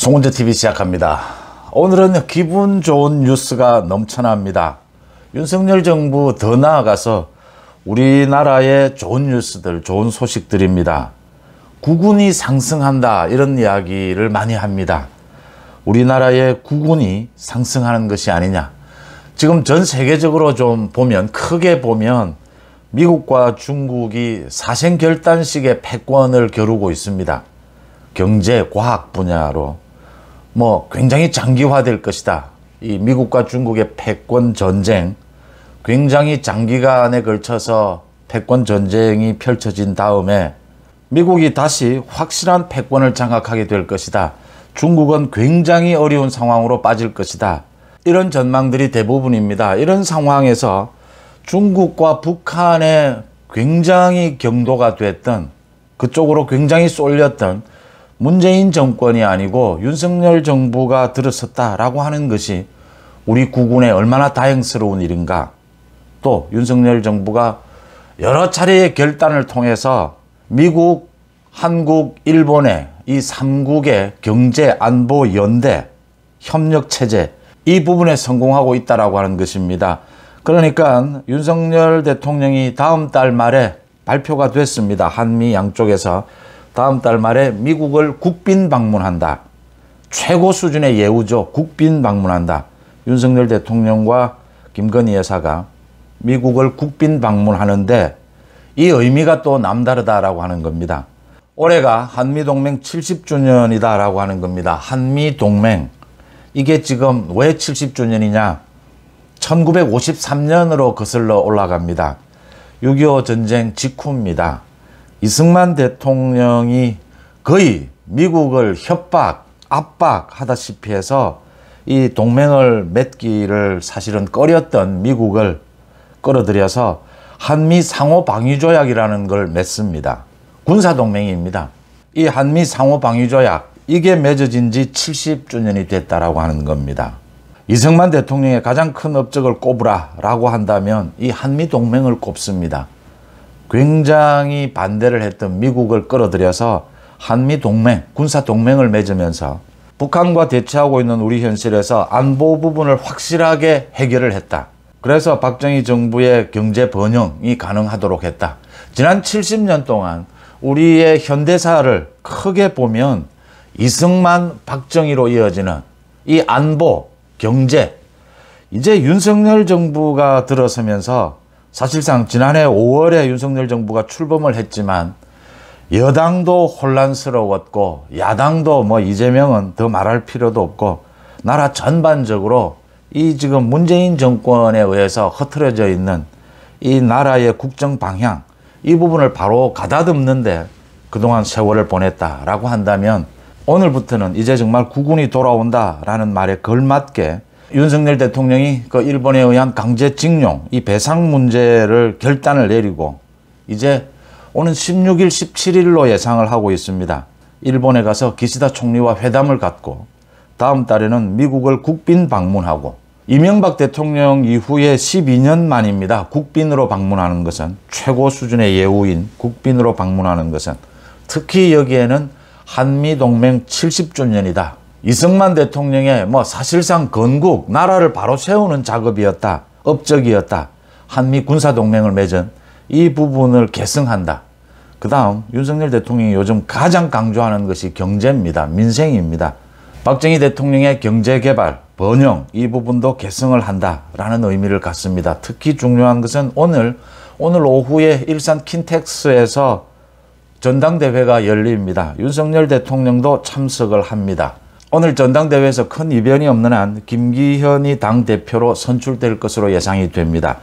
송은재TV 시작합니다. 오늘은 기분 좋은 뉴스가 넘쳐납니다. 윤석열 정부 더 나아가서 우리나라의 좋은 뉴스들, 좋은 소식들입니다. 국운이 상승한다 이런 이야기를 많이 합니다. 우리나라의 국운이 상승하는 것이 아니냐. 지금 전 세계적으로 좀 보면, 크게 보면 미국과 중국이 사생결단식의 패권을 겨루고 있습니다. 경제, 과학 분야로 굉장히 장기화될 것이다. 이 미국과 중국의 패권 전쟁, 굉장히 장기간에 걸쳐서 패권 전쟁이 펼쳐진 다음에 미국이 다시 확실한 패권을 장악하게 될 것이다. 중국은 굉장히 어려운 상황으로 빠질 것이다. 이런 전망들이 대부분입니다. 이런 상황에서 중국과 북한에 굉장히 경도가 됐던, 그쪽으로 굉장히 쏠렸던 문재인 정권이 아니고 윤석열 정부가 들어섰다라고 하는 것이 우리 국군에 얼마나 다행스러운 일인가. 또 윤석열 정부가 여러 차례의 결단을 통해서 미국, 한국, 일본의 이 3국의 경제, 안보, 연대, 협력 체제, 이 부분에 성공하고 있다라고 하는 것입니다. 그러니까 윤석열 대통령이 다음 달 말에 발표가 됐습니다. 한미 양쪽에서 다음 달 말에 미국을 국빈 방문한다. 최고 수준의 예우죠. 국빈 방문한다. 윤석열 대통령과 김건희 여사가 미국을 국빈 방문하는데 이 의미가 또 남다르다라고 하는 겁니다. 올해가 한미동맹 70주년이다라고 하는 겁니다. 한미동맹. 이게 지금 왜 70주년이냐? 1953년으로 거슬러 올라갑니다. 6.25 전쟁 직후입니다. 이승만 대통령이 거의 미국을 협박, 압박하다시피 해서 이 동맹을 맺기를 사실은 꺼렸던 미국을 끌어들여서 한미 상호 방위 조약이라는 걸 맺습니다. 군사 동맹입니다. 이 한미 상호 방위 조약, 이게 맺어진 지 70주년이 됐다라고 하는 겁니다. 이승만 대통령의 가장 큰 업적을 꼽으라라고 한다면 이 한미 동맹을 꼽습니다. 굉장히 반대를 했던 미국을 끌어들여서 한미 동맹, 군사 동맹을 맺으면서 북한과 대치하고 있는 우리 현실에서 안보 부분을 확실하게 해결을 했다. 그래서 박정희 정부의 경제 번영이 가능하도록 했다. 지난 70년 동안 우리의 현대사를 크게 보면 이승만, 박정희로 이어지는 이 안보, 경제, 이제 윤석열 정부가 들어서면서 사실상 지난해 5월에 윤석열 정부가 출범을 했지만 여당도 혼란스러웠고 야당도 이재명은 더 말할 필요도 없고 나라 전반적으로 이 지금 문재인 정권에 의해서 흐트러져 있는 이 나라의 국정 방향, 이 부분을 바로 가다듬는데 그동안 세월을 보냈다라고 한다면 오늘부터는 이제 정말 국운이 돌아온다라는 말에 걸맞게 윤석열 대통령이 그 일본에 의한 강제징용, 이 배상 문제를 결단을 내리고 이제 오는 16일, 17일로 예상을 하고 있습니다. 일본에 가서 기시다 총리와 회담을 갖고 다음 달에는 미국을 국빈 방문하고 이명박 대통령 이후에 12년 만입니다. 국빈으로 방문하는 것은 최고 수준의 예우인 국빈으로 방문하는 것은 특히 여기에는 한미동맹 70주년이다. 이승만 대통령의 사실상 건국, 나라를 바로 세우는 작업이었다. 업적이었다. 한미 군사동맹을 맺은 이 부분을 계승한다. 그 다음 윤석열 대통령이 요즘 가장 강조하는 것이 경제입니다. 민생입니다. 박정희 대통령의 경제개발, 번영, 이 부분도 계승을 한다라는 의미를 갖습니다. 특히 중요한 것은 오늘 오후에 일산 킨텍스에서 전당대회가 열립니다. 윤석열 대통령도 참석을 합니다. 오늘 전당대회에서 큰 이변이 없는 한 김기현이 당대표로 선출될 것으로 예상이 됩니다.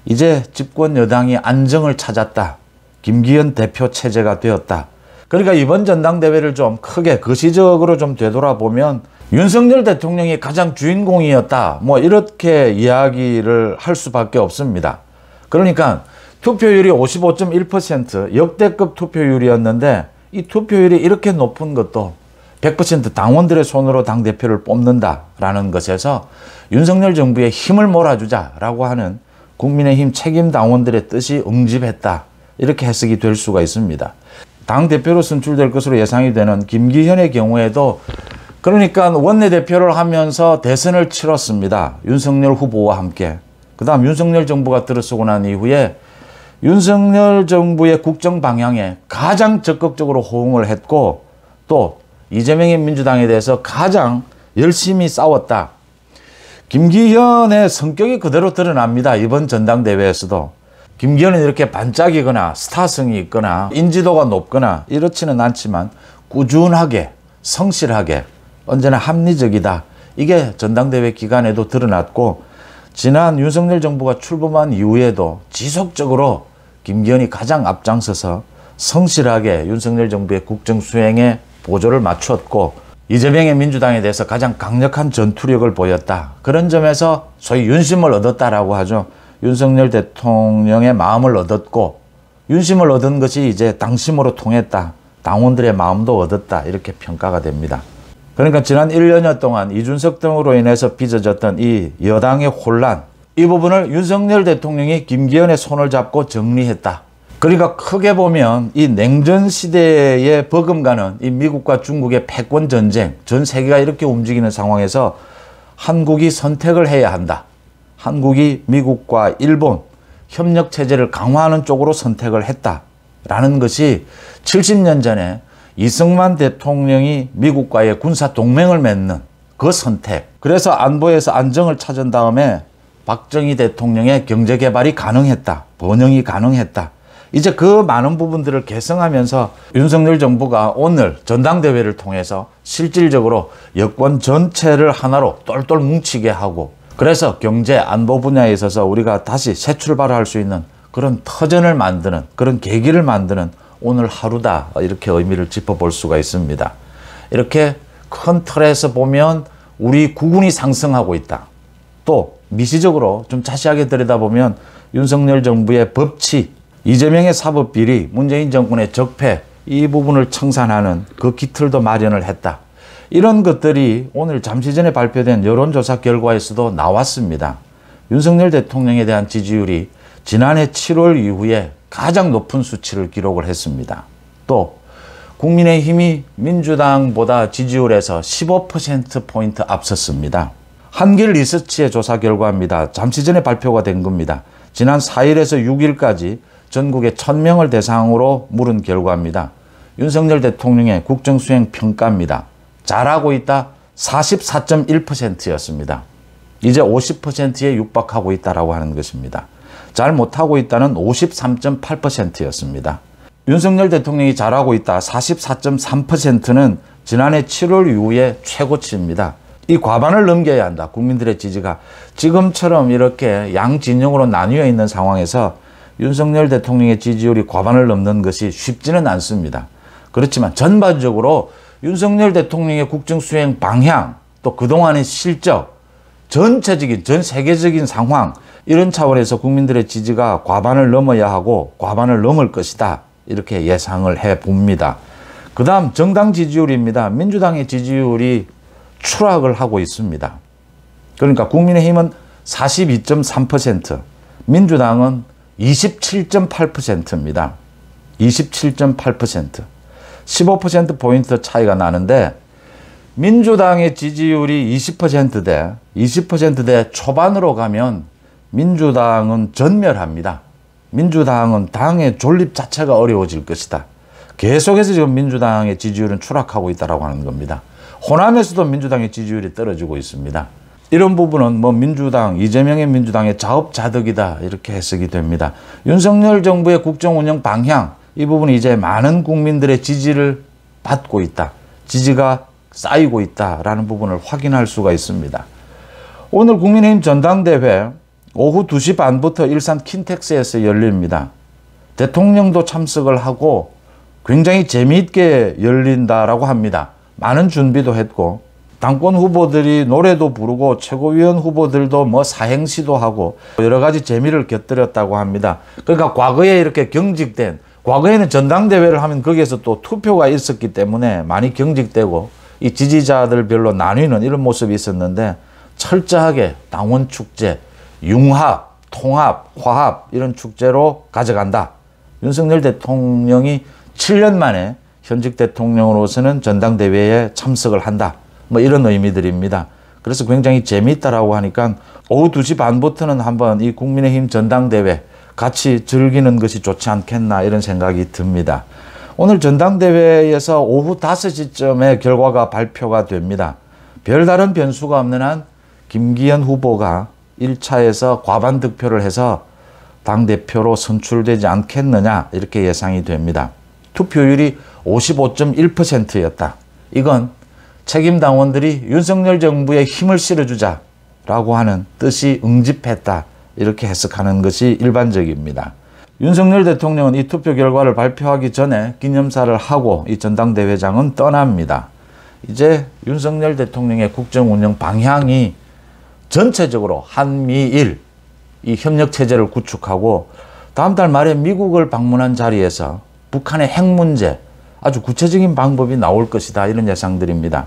이제 집권 여당이 안정을 찾았다. 김기현 대표 체제가 되었다. 그러니까 이번 전당대회를 좀 크게 거시적으로 좀 되돌아보면 윤석열 대통령이 가장 주인공이었다. 이렇게 이야기를 할 수밖에 없습니다. 그러니까 투표율이 55.1% 역대급 투표율이었는데 이 투표율이 이렇게 높은 것도 100% 당원들의 손으로 당대표를 뽑는다라는 것에서 윤석열 정부의 힘을 몰아주자라고 하는 국민의힘 책임 당원들의 뜻이 응집했다. 이렇게 해석이 될 수가 있습니다. 당대표로 선출될 것으로 예상이 되는 김기현의 경우에도 그러니까 원내대표를 하면서 대선을 치렀습니다. 윤석열 후보와 함께. 그 다음 윤석열 정부가 들어서고 난 이후에 윤석열 정부의 국정 방향에 가장 적극적으로 호응을 했고 또 이재명의 민주당에 대해서 가장 열심히 싸웠다. 김기현의 성격이 그대로 드러납니다. 이번 전당대회에서도. 김기현은 이렇게 반짝이거나 스타성이 있거나 인지도가 높거나 이렇지는 않지만 꾸준하게 성실하게 언제나 합리적이다. 이게 전당대회 기간에도 드러났고 지난 윤석열 정부가 출범한 이후에도 지속적으로 김기현이 가장 앞장서서 성실하게 윤석열 정부의 국정 수행에 보조를 맞추었고 이재명의 민주당에 대해서 가장 강력한 전투력을 보였다. 그런 점에서 소위 윤심을 얻었다라고 하죠. 윤석열 대통령의 마음을 얻었고 윤심을 얻은 것이 이제 당심으로 통했다. 당원들의 마음도 얻었다. 이렇게 평가가 됩니다. 그러니까 지난 1년여 동안 이준석 등으로 인해서 빚어졌던 이 여당의 혼란, 이 부분을 윤석열 대통령이 김기현의 손을 잡고 정리했다. 그러니까 크게 보면 이 냉전 시대에 버금가는 이 미국과 중국의 패권 전쟁, 전 세계가 이렇게 움직이는 상황에서 한국이 선택을 해야 한다. 한국이 미국과 일본 협력 체제를 강화하는 쪽으로 선택을 했다라는 것이 70년 전에 이승만 대통령이 미국과의 군사 동맹을 맺는 그 선택. 그래서 안보에서 안정을 찾은 다음에 박정희 대통령의 경제 개발이 가능했다. 번영이 가능했다. 이제 그 많은 부분들을 개성하면서 윤석열 정부가 오늘 전당대회를 통해서 실질적으로 여권 전체를 하나로 똘똘 뭉치게 하고 그래서 경제 안보 분야에 있어서 우리가 다시 새 출발할 수 있는 그런 터전을 만드는 그런 계기를 만드는 오늘 하루다. 이렇게 의미를 짚어볼 수가 있습니다. 이렇게 큰 틀에서 보면 우리 국운이 상승하고 있다. 또 미시적으로 좀 자세하게 들여다보면 윤석열 정부의 법치, 이재명의 사법비리, 문재인 정권의 적폐 이 부분을 청산하는 그 기틀도 마련을 했다. 이런 것들이 오늘 잠시 전에 발표된 여론조사 결과에서도 나왔습니다. 윤석열 대통령에 대한 지지율이 지난해 7월 이후에 가장 높은 수치를 기록을 했습니다. 또 국민의힘이 민주당보다 지지율에서 15%포인트 앞섰습니다. 한길 리서치의 조사 결과입니다. 잠시 전에 발표가 된 겁니다. 지난 4일에서 6일까지 전국의 1000명을 대상으로 물은 결과입니다. 윤석열 대통령의 국정수행 평가입니다. 잘하고 있다 44.1%였습니다. 이제 50%에 육박하고 있다라고 하는 것입니다. 잘 못하고 있다는 53.8%였습니다. 윤석열 대통령이 잘하고 있다 44.3%는 지난해 7월 이후에 최고치입니다. 이 과반을 넘겨야 한다. 국민들의 지지가. 지금처럼 이렇게 양진영으로 나뉘어 있는 상황에서 윤석열 대통령의 지지율이 과반을 넘는 것이 쉽지는 않습니다. 그렇지만 전반적으로 윤석열 대통령의 국정수행 방향, 또 그동안의 실적, 전체적인, 전 세계적인 상황, 이런 차원에서 국민들의 지지가 과반을 넘어야 하고 과반을 넘을 것이다. 이렇게 예상을 해봅니다. 그 다음 정당 지지율입니다. 민주당의 지지율이 추락을 하고 있습니다. 그러니까 국민의힘은 42.3%, 민주당은 27.8%입니다. 27.8%. 15%포인트 차이가 나는데 민주당의 지지율이 20%대 초반으로 가면 민주당은 전멸합니다. 민주당은 당의 존립 자체가 어려워질 것이다. 계속해서 지금 민주당의 지지율은 추락하고 있다고 하는 겁니다. 호남에서도 민주당의 지지율이 떨어지고 있습니다. 이런 부분은 민주당, 이재명의 민주당의 자업자득이다 이렇게 해석이 됩니다. 윤석열 정부의 국정운영 방향, 이 부분이 이제 많은 국민들의 지지를 받고 있다. 지지가 쌓이고 있다라는 부분을 확인할 수가 있습니다. 오늘 국민의힘 전당대회 오후 2시 반부터 일산 킨텍스에서 열립니다. 대통령도 참석을 하고 굉장히 재미있게 열린다라고 합니다. 많은 준비도 했고 당권 후보들이 노래도 부르고 최고위원 후보들도 사행시도 하고 여러 가지 재미를 곁들였다고 합니다. 그러니까 과거에 이렇게 경직된, 과거에는 전당대회를 하면 거기에서 또 투표가 있었기 때문에 많이 경직되고 이 지지자들별로 나뉘는 이런 모습이 있었는데 철저하게 당원 축제, 융합, 통합, 화합 이런 축제로 가져간다. 윤석열 대통령이 7년 만에 현직 대통령으로서는 전당대회에 참석을 한다. 뭐 이런 의미들입니다. 그래서 굉장히 재미있다라고 하니까 오후 2시 반부터는 한번 이 국민의힘 전당대회 같이 즐기는 것이 좋지 않겠나 이런 생각이 듭니다. 오늘 전당대회에서 오후 5시쯤에 결과가 발표가 됩니다. 별다른 변수가 없는 한 김기현 후보가 1차에서 과반 득표를 해서 당대표로 선출되지 않겠느냐 이렇게 예상이 됩니다. 투표율이 55.1%였다. 이건 책임 당원들이 윤석열 정부에 힘을 실어주자라고 하는 뜻이 응집했다. 이렇게 해석하는 것이 일반적입니다. 윤석열 대통령은 이 투표 결과를 발표하기 전에 기념사를 하고 이 전당대회장은 떠납니다. 이제 윤석열 대통령의 국정 운영 방향이 전체적으로 한미일 이 협력 체제를 구축하고 다음 달 말에 미국을 방문한 자리에서 북한의 핵 문제 아주 구체적인 방법이 나올 것이다 이런 예상들입니다.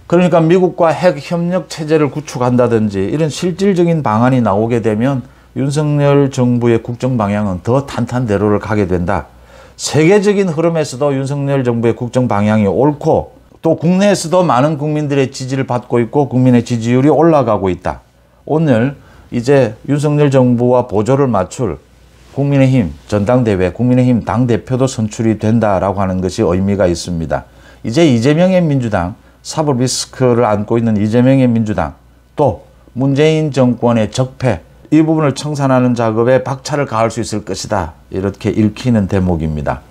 그러니까 미국과 핵 협력 체제를 구축한다든지 이런 실질적인 방안이 나오게 되면 윤석열 정부의 국정 방향은 더 탄탄대로를 가게 된다. 세계적인 흐름에서도 윤석열 정부의 국정 방향이 옳고 또 국내에서도 많은 국민들의 지지를 받고 있고 국민의 지지율이 올라가고 있다. 오늘 이제 윤석열 정부와 보조를 맞출 국민의힘 전당대회, 국민의힘 당대표도 선출이 된다라고 하는 것이 의미가 있습니다. 이제 이재명의 민주당, 사법 리스크를 안고 있는 이재명의 민주당, 또 문재인 정권의 적폐, 이 부분을 청산하는 작업에 박차를 가할 수 있을 것이다. 이렇게 읽히는 대목입니다.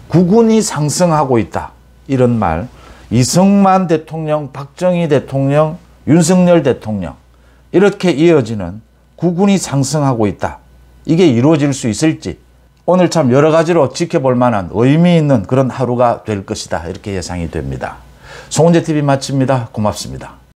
국운이 상승하고 있다. 이런 말, 이승만 대통령, 박정희 대통령, 윤석열 대통령 이렇게 이어지는 국운이 상승하고 있다. 이게 이루어질 수 있을지 오늘 참 여러 가지로 지켜볼 만한 의미 있는 그런 하루가 될 것이다. 이렇게 예상이 됩니다. 송은재TV 마칩니다. 고맙습니다.